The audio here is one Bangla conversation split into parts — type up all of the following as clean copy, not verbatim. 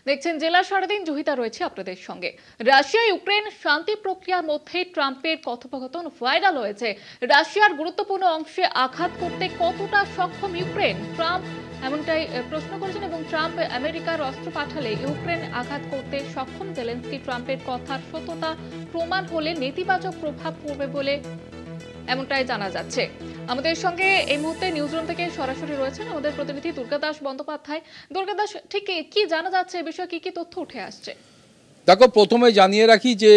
দেখছেন জেলা সারাদিন জহিতা রয়েছে আপনাদের সঙ্গে। রাশিয়া ইউক্রেন শান্তি প্রক্রিয়ার মধ্যে ট্রাম্পের কথোপকথন ভাইরাল হয়েছে। রাশিয়ার গুরুত্বপূর্ণ অংশে আঘাত করতে কতটা সক্ষম ইউক্রেন, ট্রাম্প এমনটাই প্রশ্ন করেছেন এবং ট্রাম্প আমেরিকার অস্ত্র পাঠালে ইউক্রেন আঘাত করতে সক্ষম। জেলেনস্কি ট্রাম্পের কথার সত্যতা প্রমাণ হলে নেতিবাচক প্রভাব পড়বে বলে এমনটাই জানা যাচ্ছে। আমাদের সঙ্গে এই মুহূর্তে নিউজরুম থেকে সরাসরি রয়েছেন আমাদের প্রতিনিধি দুর্গা দাস বন্দ্যোপাধ্যায়। দুর্গা দাস, ঠিক কি জানা যাচ্ছে, এই বিষয়ে কি তথ্য উঠে আসছে? দেখো, প্রথমে জানিয়ে রাখি যে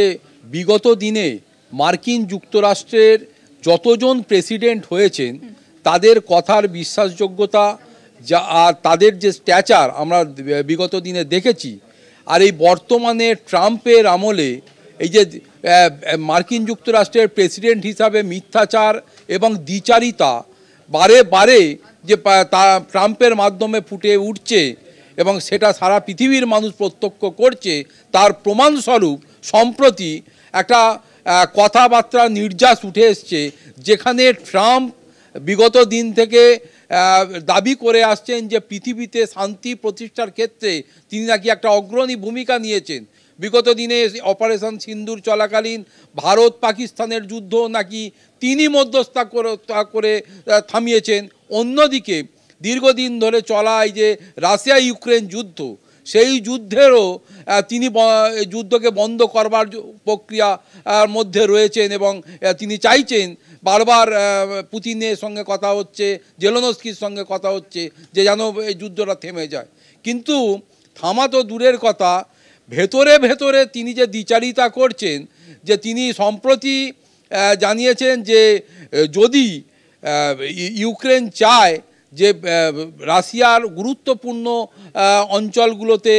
বিগত দিনে মার্কিন যুক্তরাষ্ট্রের যতজন প্রেসিডেন্ট হয়েছেন তাদের কথার বিশ্বাসযোগ্যতা আর তাদের যে স্ট্যাচার আমরা বিগত দিনে দেখেছি, আর এই বর্তমানে ট্রাম্পের আমলে এই যে মার্কিন যুক্তরাষ্ট্রের প্রেসিডেন্ট হিসাবে মিথ্যাচার এবং দ্বিচারিতা বারে বারে যে ট্রাম্পের মাধ্যমে ফুটে উঠছে এবং সেটা সারা পৃথিবীর মানুষ প্রত্যক্ষ করছে, তার প্রমাণস্বরূপ সম্প্রতি একটা কথাবার্তা নির্যাস উঠে এসছে, যেখানে ট্রাম্প বিগত দিন থেকে দাবি করে আসছেন যে পৃথিবীতে শান্তি প্রতিষ্ঠার ক্ষেত্রে তিনি নাকি একটা অগ্রণী ভূমিকা নিয়েছেন। বিগত দিনে অপারেশন সিন্দুর চলাকালীন ভারত পাকিস্তানের যুদ্ধ নাকি তিনি মধ্যস্থতা করে থামিয়েছেন। অন্যদিকে দীর্ঘদিন ধরে চলা এই যে রাশিয়া ইউক্রেন যুদ্ধ, সেই যুদ্ধেরও তিনি যুদ্ধকে বন্ধ করবার প্রক্রিয়ার মধ্যে রয়েছেন এবং তিনি চাইছেন, বারবার পুতিনের সঙ্গে কথা হচ্ছে, জেলেনস্কির সঙ্গে কথা হচ্ছে যে যেন এই যুদ্ধটা থেমে যায়। কিন্তু থামা তো দূরের কথা, ভেতরে ভেতরে তিনি যে দ্বিচারিতা করছেন, যে তিনি সম্প্রতি জানিয়েছেন যে যদি ইউক্রেন চায় যে রাশিয়ার গুরুত্বপূর্ণ অঞ্চলগুলোতে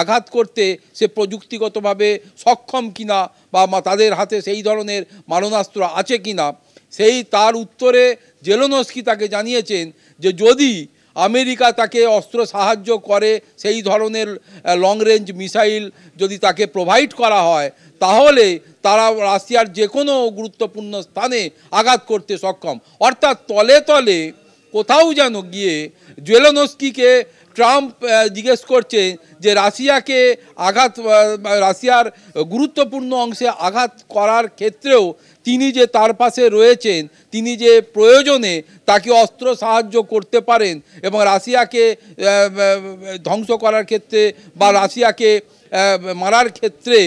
আঘাত করতে সে প্রযুক্তিগতভাবে সক্ষম কিনা বা তাদের হাতে সেই ধরনের মারণাস্ত্র আছে কিনা, সেই তার উত্তরে জেলেনস্কি তাকে জানিয়েছেন যে যদি আমেরিকা তাকে অস্ত্র সাহায্য করে, সেই ধরনের লং রেঞ্জ মিসাইল যদি তাকে প্রোভাইড করা হয়, তাহলে তারা রাশিয়ার যে কোনো গুরুত্বপূর্ণ স্থানে আঘাত করতে সক্ষম। অর্থাৎ তলে তলে কোথাও যেন গিয়ে জেলেনস্কিকে ট্রাম্প জিজ্ঞেস করছে যে রাশিয়ার গুরুত্বপূর্ণ অংশে আঘাত করার ক্ষেত্রেও তিনি যে তার পাশে রয়েছেন, তিনি যে প্রয়োজনে তাকে অস্ত্র সাহায্য করতে পারেন এবং রাশিয়াকে ধ্বংস করার ক্ষেত্রে বা রাশিয়াকে মারার ক্ষেত্রে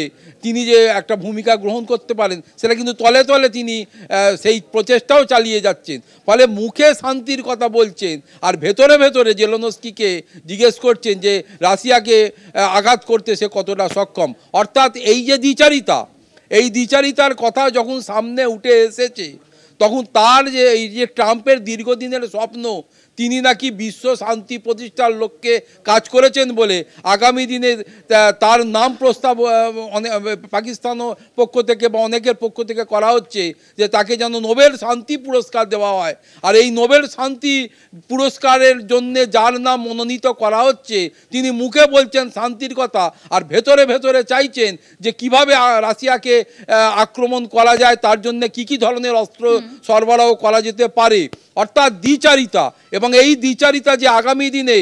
তিনি যে একটা ভূমিকা গ্রহণ করতে পারেন, সেটা কিন্তু তলে তলে তিনি সেই প্রচেষ্টাও চালিয়ে যাচ্ছেন। ফলে মুখে শান্তির কথা বলছেন আর ভেতরে ভেতরে জেলেনস্কিকে জিজ্ঞেস করছেন যে রাশিয়াকে আঘাত করতে সে কতটা সক্ষম। অর্থাৎ এই যে দ্বিচারিতা, এই দ্বিচারিতার কথা যখন সামনে উঠে এসেছে, তখন তার যে এই যে ট্রাম্পের দীর্ঘদিনের স্বপ্ন, তিনি নাকি বিশ্ব শান্তি প্রতিষ্ঠার লক্ষ্যে কাজ করেছেন বলে আগামী দিনে তার নাম প্রস্তাব পাকিস্তানও পক্ষ থেকে বা অনেকের পক্ষ থেকে করা হচ্ছে যে তাকে যেন নোবেল শান্তি পুরস্কার দেওয়া হয়। আর এই নোবেল শান্তি পুরস্কারের জন্যে যার নাম মনোনীত করা হচ্ছে, তিনি মুখে বলছেন শান্তির কথা আর ভেতরে ভেতরে চাইছেন যে কিভাবে রাশিয়াকে আক্রমণ করা যায়, তার জন্য কি ধরনের অস্ত্র সরবরাহ করা যেতে পারে। অর্থাৎ দ্বিচারিতা, এবং এই দ্বিচারিতা যে আগামী দিনে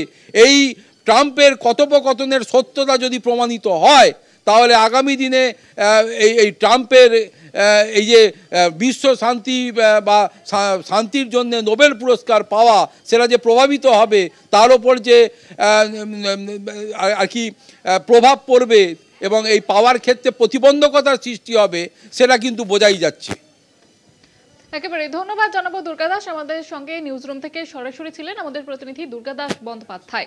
এই ট্রাম্পের কথোপকথনের সত্যতা যদি প্রমাণিত হয়, তাহলে আগামী দিনে এই ট্রাম্পের এই যে বিশ্ব শান্তি বা শান্তির জন্য নোবেল পুরস্কার পাওয়া, সেটা যে প্রভাবিত হবে, তার ওপর যে আর কি প্রভাব পড়বে এবং এই পাওয়ার ক্ষেত্রে প্রতিবন্ধকতার সৃষ্টি হবে, সেটা কিন্তু বোঝাই যাচ্ছে। একেবারে ধন্যবাদ জানাবো দুর্গা দাস। আমাদের সঙ্গে নিউজরুম থেকে সরাসরি ছিলেন আমাদের প্রতিনিধি দুর্গা দাস বন্দ্যোপাধ্যায়।